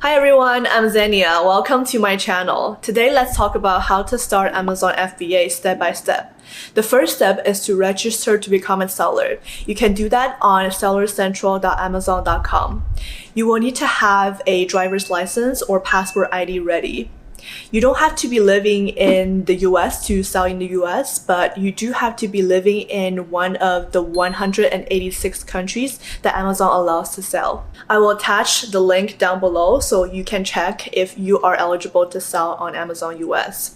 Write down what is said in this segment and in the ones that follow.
Hi everyone, I'm Xenia. Welcome to my channel. Today let's talk about how to start Amazon FBA step by step. The first step is to register to become a seller. You can do that on sellercentral.amazon.com. You will need to have a driver's license or passport ID ready. You don't have to be living in the US to sell in the US, but you do have to be living in one of the 186 countries that Amazon allows to sell. I will attach the link down below so you can check if you are eligible to sell on Amazon US.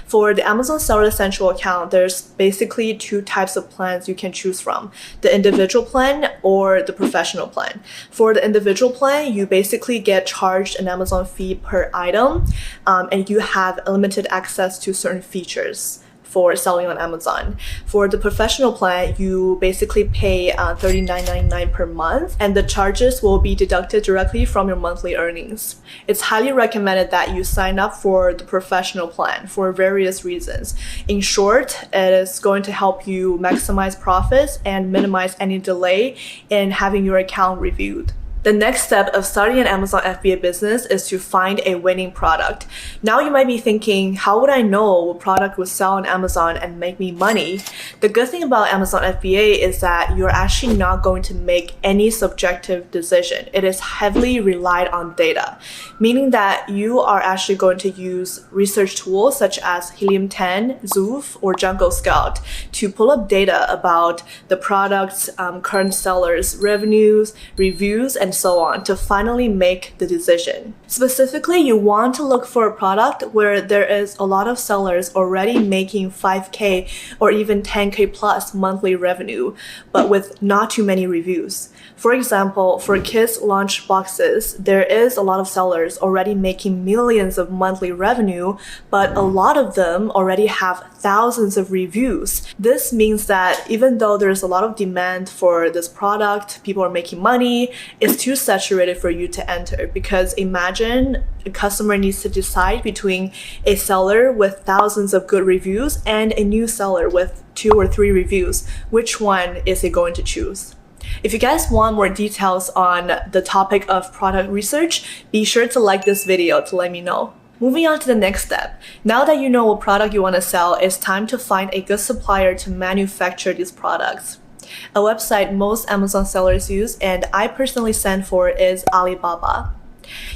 For the Amazon Seller Central account, there's basically two types of plans you can choose from, the individual plan or the professional plan. For the individual plan, you basically get charged an Amazon fee per item, and you have limited access to certain features for selling on Amazon. For the professional plan, you basically pay $39.99 per month, and the charges will be deducted directly from your monthly earnings. It's highly recommended that you sign up for the professional plan for various reasons. In short, it is going to help you maximize profits and minimize any delay in having your account reviewed. The next step of starting an Amazon FBA business is to find a winning product. Now you might be thinking, how would I know what product would sell on Amazon and make me money? The good thing about Amazon FBA is that you're actually not going to make any subjective decision. It is heavily relied on data, meaning that you are actually going to use research tools such as Helium 10, Zoof, or Jungle Scout to pull up data about the product's current sellers, revenues, reviews, and so on to finally make the decision. Specifically, you want to look for a product where there is a lot of sellers already making 5K or even 10K plus monthly revenue, but with not too many reviews. For example, for kids lunch boxes, there is a lot of sellers already making millions of monthly revenue, but a lot of them already have thousands of reviews. This means that even though there's a lot of demand for this product, people are making money, it's too saturated for you to enter, because imagine a customer needs to decide between a seller with thousands of good reviews and a new seller with 2 or 3 reviews. Which one is he going to choose? If you guys want more details on the topic of product research, be sure to like this video to let me know. Moving on to the next step. Now that you know what product you want to sell, it's time to find a good supplier to manufacture these products. A website most Amazon sellers use, and I personally send for, is Alibaba.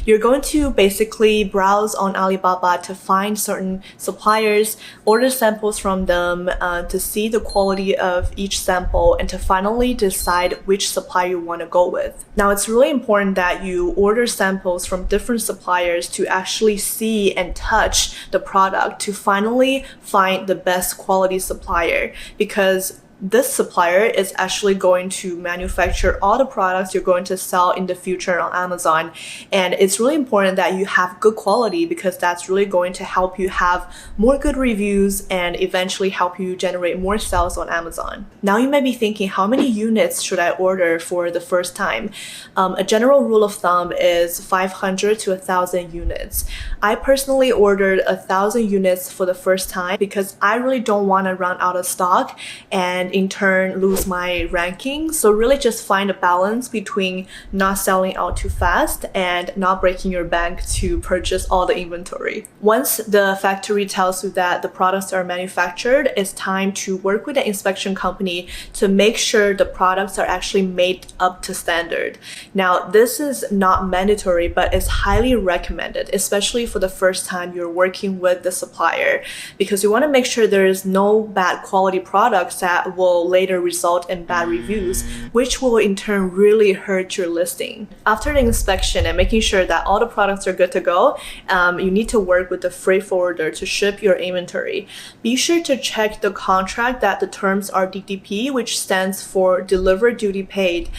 You're going to basically browse on Alibaba to find certain suppliers, order samples from them to see the quality of each sample, and to finally decide which supplier you want to go with. Now, it's really important that you order samples from different suppliers to actually see and touch the product to finally find the best quality supplier, because this supplier is actually going to manufacture all the products you're going to sell in the future on Amazon. And it's really important that you have good quality, because that's really going to help you have more good reviews and eventually help you generate more sales on Amazon. Now you might be thinking, how many units should I order for the first time? A general rule of thumb is 500 to 1,000 units. I personally ordered 1,000 units for the first time because I really don't want to run out of stock and in turn lose my ranking. So really just find a balance between not selling out too fast and not breaking your bank to purchase all the inventory. Once the factory tells you that the products are manufactured, it's time to work with the inspection company to make sure the products are actually made up to standard. Now, this is not mandatory, but it's highly recommended, especially for the first time you're working with the supplier, because you want to make sure there is no bad quality products that will later result in bad reviews, which will in turn really hurt your listing. After the inspection and making sure that all the products are good to go, you need to work with the freight forwarder to ship your inventory. Be sure to check the contract that the terms are DDP, which stands for Delivered Duty Paid.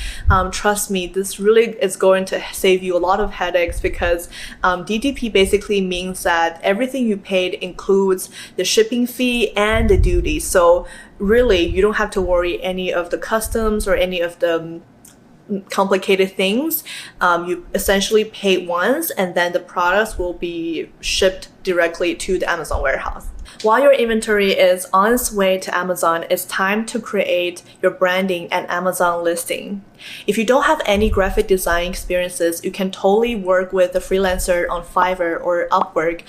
Trust me, this really is going to save you a lot of headaches, because DDP basically means that everything you paid includes the shipping fee and the duty. So really, you don't have to worry any of the customs or any of the complicated things. You essentially pay once, and then the products will be shipped directly to the Amazon warehouse. While your inventory is on its way to Amazon, it's time to create your branding and Amazon listing. If you don't have any graphic design experiences, you can totally work with a freelancer on Fiverr or Upwork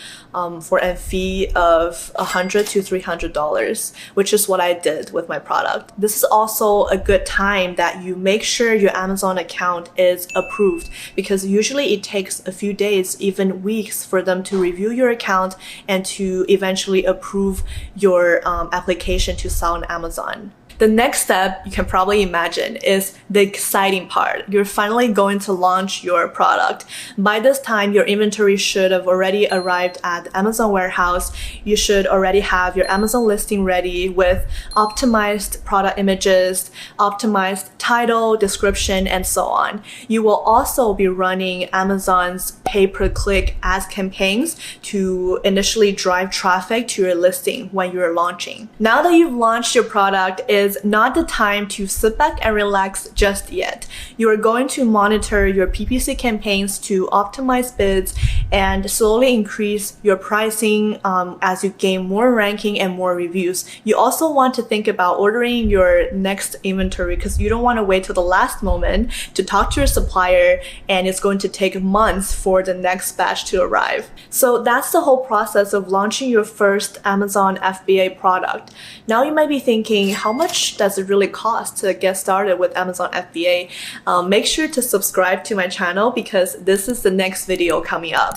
for a fee of $100 to $300, which is what I did with my product. This is also a good time that you make sure your Amazon account is approved, because usually it takes a few days, even weeks, for them to review your account and to eventually approve your application to sell on Amazon. The next step, you can probably imagine, is the exciting part. You're finally going to launch your product. By this time, your inventory should have already arrived at the Amazon warehouse. You should already have your Amazon listing ready with optimized product images, optimized title, description, and so on. You will also be running Amazon's pay-per-click ads campaigns to initially drive traffic to your listing when you're launching. Now that you've launched your product, is not the time to sit back and relax just yet. You are going to monitor your PPC campaigns to optimize bids and slowly increase your pricing as you gain more ranking and more reviews. You also want to think about ordering your next inventory, because you don't want to wait till the last moment to talk to your supplier, and it's going to take months for the next batch to arrive. So that's the whole process of launching your first Amazon FBA product. Now you might be thinking, how much does it really cost to get started with Amazon FBA? Make sure to subscribe to my channel, because this is the next video coming up.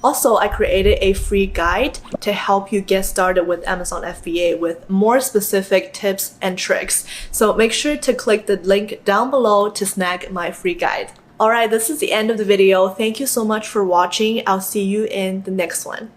Also, I created a free guide to help you get started with Amazon FBA with more specific tips and tricks. So make sure to click the link down below to snag my free guide. Alright, this is the end of the video. Thank you so much for watching. I'll see you in the next one.